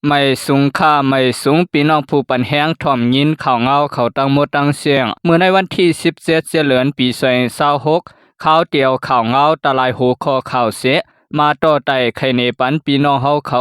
ไม่สูงค่าไม่สูงพี่น้องผู้ปันแห้งถ่อมยินข่าวเงาเขาตั้งหมดตั้งเสียงเมื่อในวันที่17เดือนปี2026ข่าวเดียวข่าวเงาตะลายหูคอข่าวเสมาต่อไต่ไข่เนปันพี่น้องเฮาเขา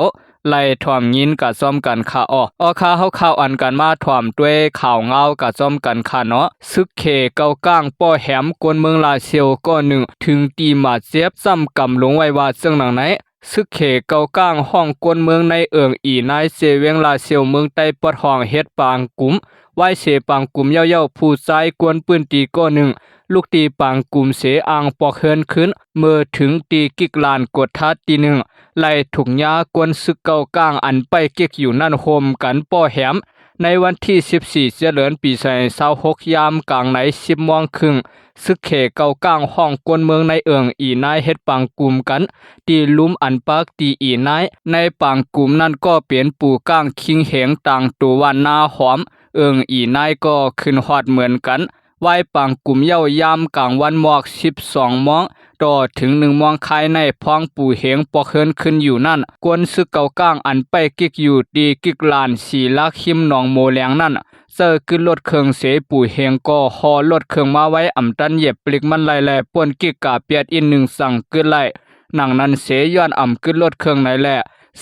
ไล่ถ่อมยินกะซ่อมกันค่าอ้อค่าเฮาข่าวอันกันมาถ่อมด้วยข่าวเงากะซ่อมกันค่าเนาะซึกเคเก้าก้างป้อแหมกวนเมืองลาเซียวก็หนึ่งถึงตีมาเจ็บซ้ำกำลงไว้ว่าซึ่งหนังไหนซึกเขเกาก้างห้องกวนเมืองในเอิงอีนายเซเวงลาเซียวเมืองใต้ปดห้องเฮ็ดปางกุมไว้เสปางกุมเย้าๆผู้ซ้ายกวนปืนตีก็หนึ่งลูกตีปางกุมเสอ่างปอกเฮินขึ้นเมื่อถึงตีกิกลานกดทัดตีหนึ่งไล่ถุกยากวนซึกเกาก้างอันไปเก็กอยู่นั่นโฮมกันป้อแหมในวันที่14เดือนปี2026ยามกลางไหน10 โมงครึ่งซึกเขเกาก้างห้องกวนเมืองในเอิงอีนายเฮ็ดปังกุมกันตีลุมอันปักตีอีนายในปังกุมนั่นก็เปลี่ยนปู่ก้างคิงเหงต่างตัววันนาหอมเอิงอีนายก็ขึ้นฮอดเหมือนกันไว้ปังกุมเย้ายามกลางวันหมอก12 โมงต่อถึง1 โมงคายในพ้องปู่เหงปอกเฮินขึ้นอยู่นั่นกวนซึกเกาก้างอันไปกิกอยู่ดีกิกลานสีลักหิมหนองโมแลงนั่นเซอร์ขึ้นรถเครื่องเสปู่เฮงก็ฮอรถเครื่องมาไว้อำตันเหย็บปลิกมันไล่แลป่วนกิกกาเปียดอิน1สั่งขึ้นไล่หนังนั้นเสย้อนอำขึ้นรถเครื่องไหนแล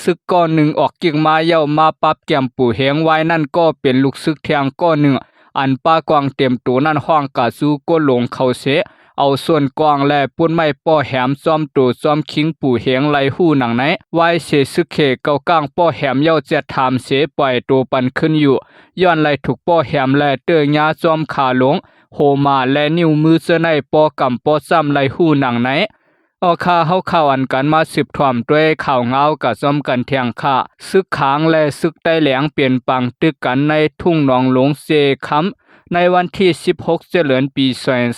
ซึกก้อนหนึ่งออกกิกมาเย้ามาปับแก้มปู่เฮงไว้นั่นก็เป็นลูกซึกแทงก้อนหนึ่งอันป้ากวางเต็มตัวนั่นห้องกะสู้ก็หลงเข้าเสเอาส่วนกวางแลปุ่นไม้ป้อแหมซ้อมตัวซ้อมคิงปู่เฮงไล่หู้หนังไหนไว้เสซึกเขเกาก้างป้อแหมเย้าจะถามเสปล่อยตัวปันขึ้นอยู่ย้อนไล่ถูกป้อแหมแลเตอยาซ้อมขาหลงโหมาและนิ้วมือเสในป้อกำป้อซ้ำไล่หู้หนังไหนออค่าเฮาข่าวอันกันมาสืบถ่อมด้วยข่าวเงากะซ้อมกันเทียงค่าซึกขางและซึกใต้แหลงเปลี่ยนปังตึกกันในทุ่งหนองหลงเซคำในวันที่16เดือนปี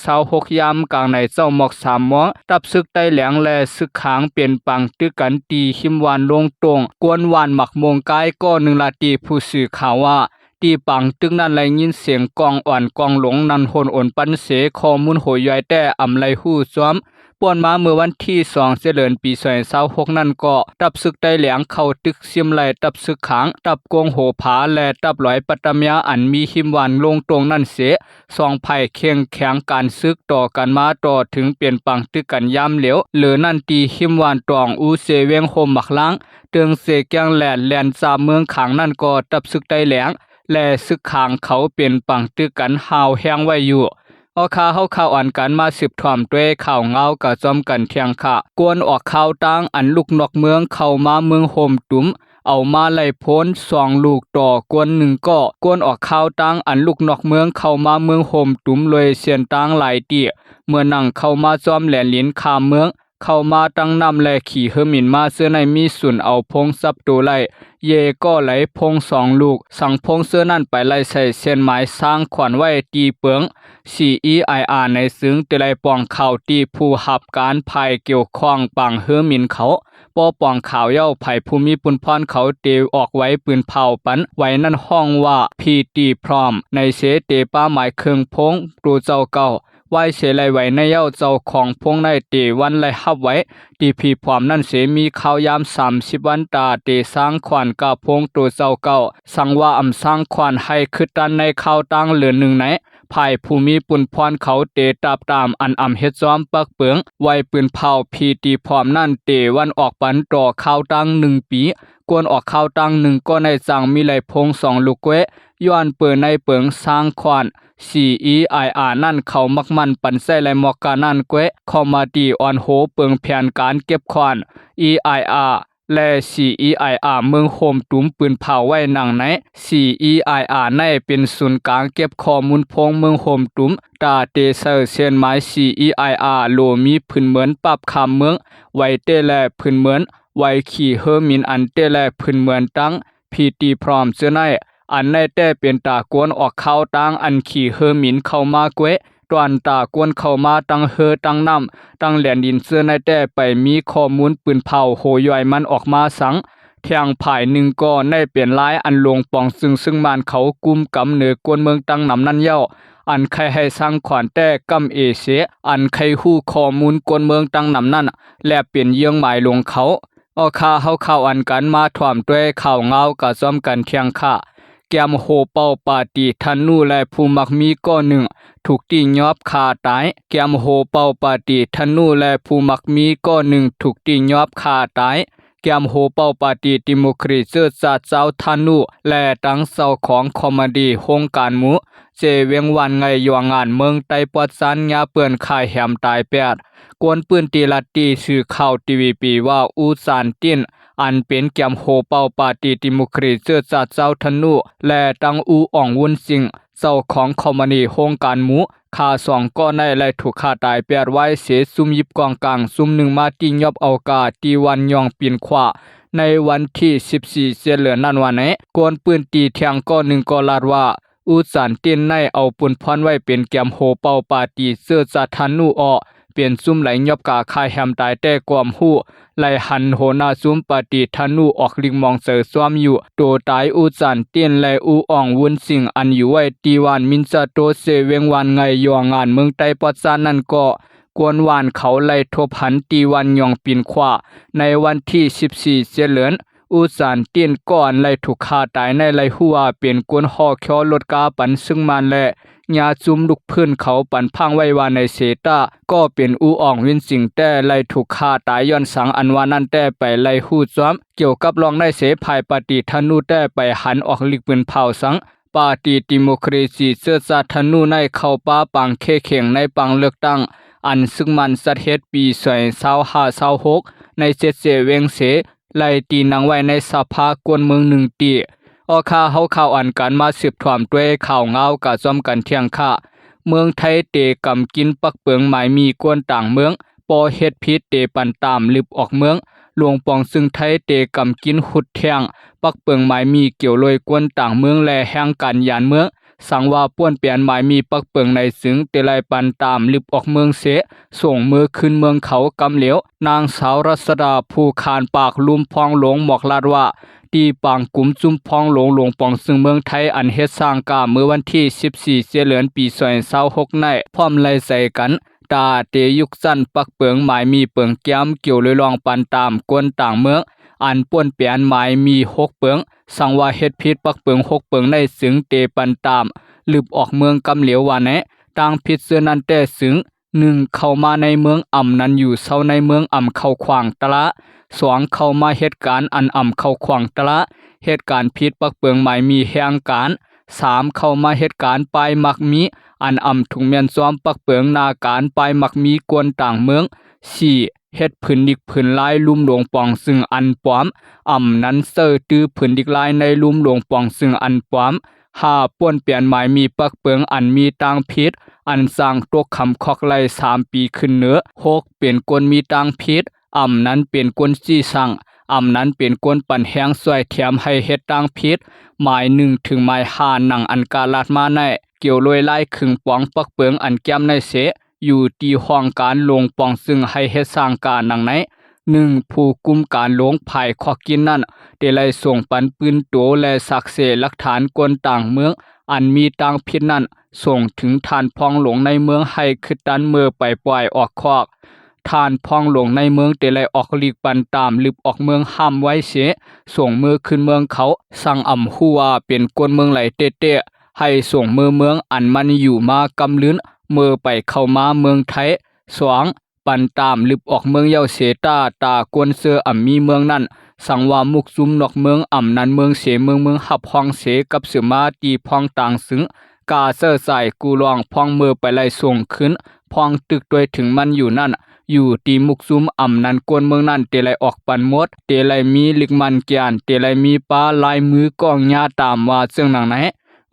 2026ยามกลางในเจ้าหมอก3 โมงตับซึกใต้แหลงและซึกขางเปลี่ยนปังตึกกันตีหิมวานลงตรงกวนวานหมักมงกายก็1 นาทีผู้สื่อข่าวว่าตีปังตึกนั้นไลยินเสียงกองอ่อนกองหลงนันโหนอ่อนปันเสข้อมูลโหยย่อยแต่อำไลหู้ซ้อมป่วนมาเมื่อวันที่2เดือนปี2026นั่นก็ตับซึกใต้แหลงเข้าตึกเสียมไหลตับซึกขางตับกงโหผาและตับหลอยปัตตมยาอันมีหิมหวานลงตรงนั่นเส2 ภัยเคียงแข็งการซึกต่อกันมาต่อถึงเปลี่ยนปังตึกกันยามเหลวเหลือนั่นตีหิมหวานตองอูเสเวงโฮมหมักล้างเตืองเสแกงแหลนซาเมืองขางนั่นก็ตับซึกใต้แหลงและซึกขางเขาเป็นปังตึกกันหาวแห้งไว้อยู่ออข่าวเฮาข่าวอันกันมาสืบถ่อมด้วยข่าวเงากะจอมกันเทียงค่ะกวนออกข่าวตั้งอันลูกนอกเมืองเข้ามาเมืองโฮมตุ้มเอามาไล่พ้น2 ลูกต่อกวน1ก็กวนออกข่าวตั้งอันลูกนอกเมืองเข้ามาเมืองโฮมตุ้มเลยเสียนตั้งหลายตีเมื่อนั่งเข้ามาจอมแหลนลิ้นข้ามเมืองเข้ามาตั้งน้ำและขี่เฮมินมาเสื้อในมีสุนเอาพงซับตัวไล่เยก็ไหลพง2 ลูกสั่งพงเสื้อนั่นไปไล่ใส่เส้นไม้สร้างขวัญไว้ตีเปิงCEIR ในซึ่งตะไลปองข่าวตีผู้หับการภายเกี่ยวข้องปังเฮมินเขาป้อปองข่าวเย้าไผ่ภูมิปุนพรเขาเตออกไว้ปืนเผาปันไว้นั่นห้องว่าพีตีพร้อมในเสเตป้าหมายเครื่องพงตัวเจ้าเก่าไว้เสไลไว้ในเย้าเจ้าของพงในเตวันไลฮับไว้ตีพีพร้อมนั่นเสมีข่าวยาม30 วันตาเตสร้างขวัญกาพงตัวเจ้าเก่าสั่งว่าอำสร้างขวัญให้คือตันในข่าวตั้งเหลือ1ไหนภายภูมิปุนพรเขาเตตับตามอันอำเฮ็ดซ้อมปักเปิงไว้ปืนเผาพีตีพร้อมนั่นเตวันออกปันต่อข่าวตั้ง1 ปีกวนออกข่าวตั้ง1ก็ในจังมีไหลพง2 ลูกเว้ย้อนเปิดในเปิงสร้างขวัญCEIR นั่นเขามักมันปันใส่ไหลหมอกกานั่นเว้เข้ามาตีออนโหเปิงแผนการเก็บขวัญ EIRและ CEIR เมืองโฮมตุ้มปืนเผาไว้หนังไหน CEIR ในเป็นศูนย์กลางเก็บข้อมูลพงเมืองโฮมตุ้มตาเตเซอร์เซียนไม้ CEIR โลมีพื้นเหมือนปรับคำเมืองไว้เตและพื้นเหมือนไว้ขี่เฮอร์มินอันเตและพื้นเหมือนตั้งพีตีพร้อมเสื้อในอันในแต่เป็นตากวนออกเข้าตั้งอันขี่เฮอร์มินเข้ามาเกวตวนตากวนเข้ามาตั้งเฮอตั้งน้ำตั้งแหลนดินเสื้อในแต่ไปมีข้อมูลปืนเผาโหย่อยมันออกมาสังเทียงภาย1ก็ในเปลี่ยนลายอันลงปองซึ่งมันเขากุมกำเหนือกวนเมืองตั้งนำนั่นเย้าอันใครให้สร้างขวัญแต่กำเอเสอันใครฮู้ข้อมูลกวนเมืองตั้งนำนั่นและเปลี่ยนเยื่องหมายลงเขา ออค่าเฮาข่าวอันกันมาถ่วมด้วยข่าวเงากะซ้อมกันเที่ยงค่ะแกมโหเป่าปาติทันนูและผู้มักมีก้อหนึ่งถูกตียอบคาตายแกมโหเป่าปาติทันนูและผู้มักมีก้อหนึ่งถูกตียอบคาตายแกมโหเป่าปาติดิโมครีเซอร์ซาเจ้าทันนูและตั้งเสาของคอมมดีโฮงการหมูเจเวียงวันไงยวงงานเมืองไต้ปอดซันยาเปื่อนคายแหมตายแปดกวนปืนตีลัดตีสื่อข่าวทีวีปีว่าอูซานตินอันเป็นแกมโฮเป่าปาติดิโมครีเซอร์ซาเจ้าทันนูและตั้งอูอ่องวุนสิงเสาของคอมมดีโฮงการหมูคาสองก้อนในและถูกฆ่าตายแปดไว้เสียซุ่มยิบกองกลางซุ่มหนึ่งมาตียอบเอากาตีวันยองปีนขวาในวันที่14เดือนนั้นวันนี้กวนปืนตีเทียงก้อนหนึ่งก็ลาดว่าอูสานเตียนในเอาปุนพรไว้เป็นแกมโฮเป่าปาติเสื้อซาทันนูออเปลี่ยนซุ่มไหลยอบกาคายแฮมตายแต่ความหู้ไหลหันโหนาซุ่มปาติทันนูออกลิงมองเสือซ้อมอยู่โตตายอูสานเตียนและอูอ่องวุนสิงอันอยู่ไว้ตีวานมินซาโตเซเวงวันไงยองงานเมืองไต้ปอดซานนั่นก็กวนวานเขาไล่ทบหันตีวันยองปินขวาในวันที่14เดือนอูสานเตียนก่อนไล่ถูกฆ่าตายในไล่หัวเป็นกวนหอเขียวลดกาปันซึ่งมันและยาจุมลุกพื้นเขาปันพังไว้วาในเซตาก็เป็นอูอ่องวินสิงแต่ไล่ถูกฆ่าตายย้อนสังอันวานั้นแต่ไปไล่หู้จ้อมเกี่ยวกับรองได้เสภายปฏิธนูแต่ไปหันออกลิกปืนเผาสังปาติดิโมครีซีเสื้อซาธนูในเข้าป้าปังเคเข่งในปังเลือกตั้งอันซึ่งมันสัตเฮ็ดปี2526ในเซเซเวงเสไล่ตีนังไว้ในสภากวนเมืองหนึ่งตีออค่าเฮาข่าวอันกันมาสืบถ่วมด้วยข่าวเงากะซ้อมกันเที่ยงค่ะเมืองไทยเตกำกินปักเปิงหมายมีกวนต่างเมืองปอเฮ็ดพิษเตปันตามลึบออกเมืองหลวงปองซึ่งไทยเตกำกินหุดแทงปักเปิงหมายมีเกี่ยวลอยกวนต่างเมืองและแห่งการยานเมืองสังว่าป้วนเปลี่ยนหมายมีปักเปิงในซึ่งเตไลปันตามลึบออกเมืองเสส่งมือขึ้นเมืองเขากำเหลียวนางสาวรัศดาผู้คานปากลุมพองหลงหมอกลาดว่าตีปังกุมจุมพองหลงหลวงปองซึ่งเมืองไทยอันเฮ็ดสร้างกาเมื่อวันที่14เดือนปี2026ในพร้อมไล่ใส่กันตาเตยุกสั้นปักเปิงหมายมีเปิงแก้มเกี่ยวเลยลองปันตามกวนต่างเมืองอันป่วนเปลี่ยนหมายมี6เปิงสังว่าเฮ็ดพิษปักเปิง6เปิงในสึงเตปันตามลืบออกเมืองกำเหลียวว่าแนะต่างพิษเสื้อนั้นแต่สึง1เข้ามาในเมืองอ่ำนั้นอยู่เซาในเมืองอ่ำเข้าขวางตะละ2เข้ามาเหตุการณ์อันอ่ำเข้าขวางตะละเหตุการณ์พิษปักเปิงหมายมีแห่งการ3เข้ามาเหตุการณ์ปลายมักมีอันอ่ำถุงเมียนซ้อมปักเปิงนาการปลายมักมีกวนต่างเมือง4เฮ็ดผืนดิกผืนลายลุ่มหลวงปองซึ่งอันปลอมนั้นเซอร์ตื้อผืนดิกลายในลุ่มหลวงปองซึ่งอันปลอม5ป่วนเปลี่ยนหมายมีปักเปิงอันมีต่างพิษอันสร้างตกคำคอกไล่3ปีขึ้นเนื้อ6เป็นกวนมีต่างพิษนั้นเป็นกวนจี้สั่งนั้นเป็นกวนปั่นแห้งสวยแถมให้เฮ็ดต่างพิษหมาย1ถึงหมาย5หนังอันกาลาดมาในเกี่ยวลอยไล่ขึงปองปักเปิงอันแก้มในเสอยู่ตีห้องการลงปองซึ่งให้เฮ็ดสร้างการหนังไหนผู้กุมการลงภายขอกินนั่นได้ไล่ส่งปันปืนโตและสักเสหลักฐานกวนต่างเมืองอันมีต่างพิษนั่นส่งถึงทานพองหลงในเมืองให้คือดันเมื่อไปปล่อยออกคอกทานพองหลงในเมืองได้ไล่ออกลีกปันตามลึบออกเมืองห้ามไว้เสส่งมือขึ้นเมืองเขาสั่งอ่ำหัวเป็นกวนเมืองไหลเตะให้ส่งมือเมืองอันมันอยู่มากำลื้นเมื่อไปเข้ามาเมืองไทย2ปันตามลึบออกเมืองเยาเสตากวนเสือมีเมืองนั่นสังว่ามุกซุมนอกเมืองนั้นเมืองเสเมืองหับห้องเสกับเสือมาตีพองต่างซึ่งกาเซอร์ใส่กูลองพองมือไปไล่ส่งขึ้นพองตึกด้วยถึงมันอยู่นั่นอยู่ตีมุกซุมนั้นกวนเมืองนั่นเตไลออกปันหมดเตไลมีลิกมันเกียนเตไลมีป้าลายมือกองญาตามว่าซึ่งหนังไหน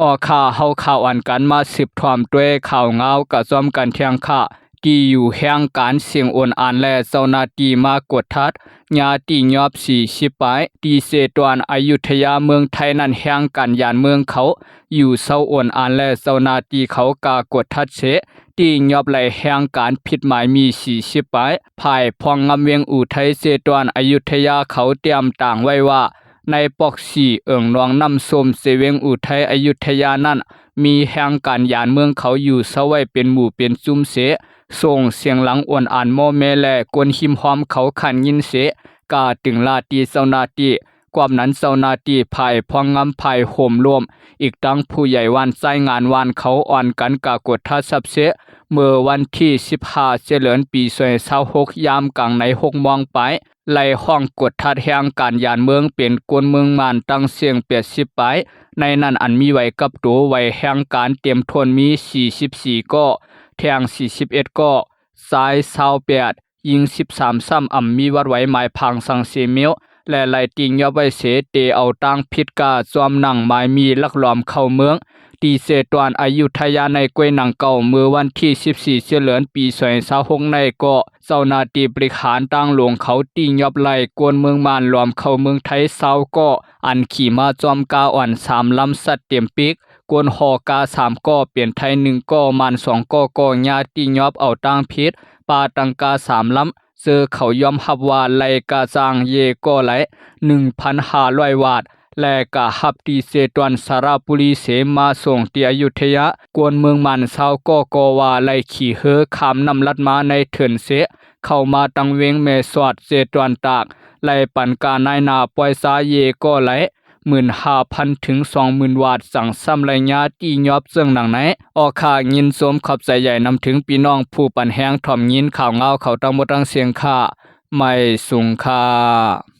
ออกข่าวเฮาข่าวอันกันมาสืบถ่วมด้วยข่าวเงากะซ้อมกันเที่ยงค่ะที่อยู่แห่งการเสียงโอนอ่านและเจ้าหน้าที่มากดทัดญาติยอบ40ปายที่เสตวนอยุธยาเมืองไทยนั้นแห่งการยานเมืองเขาอยู่เศร้าโอนอ่านและเจ้าหน้าที่เขากากดทัดเสที่ยอบไหลแห่งการผิดหมายมี40ปายภายพองงำเวียงอู่ไทยเสตวนอยุธยาเขาเตรียมต่างไว้ว่าในปอก4เอิงนองน้ำส้มเสเวงอู่ไทยอยุธยานั้นมีแห่งการยานเมืองเขาอยู่เศร้าไว้เป็นหมู่เป็นซุ่มเสส่งเสียงหลังอ่อนอ่านโมเมและกวนหิมหอมเขาขันยินเส กาตึงลาตีเซานาตีความนั้นเซานาตีภายพองงำภายโหมรวมอีกตั้งผู้ใหญ่วันใช้งานวันเขาอ่อนกันกากดทัดสับเสเมื่อวันที่15เดือนปี2026ยามกลางใน6 โมงไปไล่ห้องกดทัดแห่งการยานเมืองเป็นกวนเมืองมานตั้งเสียง80ไปในนั้นอันมีไว้กับตัวไว้แห่งการเตรียมทนมี44ก็แทง41ก็ซ้าย28ยิง13ซ้ำมีวัดไว้หมายพังสังเสมิวและไล่ติงยอบไว้เสเตเอาตั้งพิดกาจอมหนังหมายมีลักล้อมเข้าเมืองตีเสตวนอยุธยาในกวยหนังเก่าเมื่อวันที่14เดือนปี2026ในก็เจ้าหน้าที่บริหารตั้งหลวงเขาติงยอบไล่กวนเมืองมานล้อมเข้าเมืองไทยเศร้าก็อันขี่มาจอมกาอ่อน3ลำสัตว์เตรียมปิกกวนหอกา3ก็เปลี่ยนไทย1ก็มัน2ก็ญาติยอบเอาตั้งพิษปาตังกา3ลำเจอเขายอมรับว่าไลกาจางเยก็ไหล 1,500 วาทและกะฮับตีเซตวนสระบุรีเสมาส่งที่อยุธยากวนเมืองมันเศร้าก็ว่าไลขี่เฮอข้ามนำลัดมาในเถินเสเข้ามาตังเวงเมสวดเซตวนตากไลปันกานายนาปอยซาเยก็ไหล 15,000 ถึง 20,000 วาทสั่งซ้ำไรญาตียอบเสื่องหนังไหนออกข่ายินสมขอบใจใหญ่นำถึงพี่น้องผู้ปันแห้งถ่อมยินข่าวเงาเขาตั้งหมดตั้งเสียงค่าไม่สูงค่า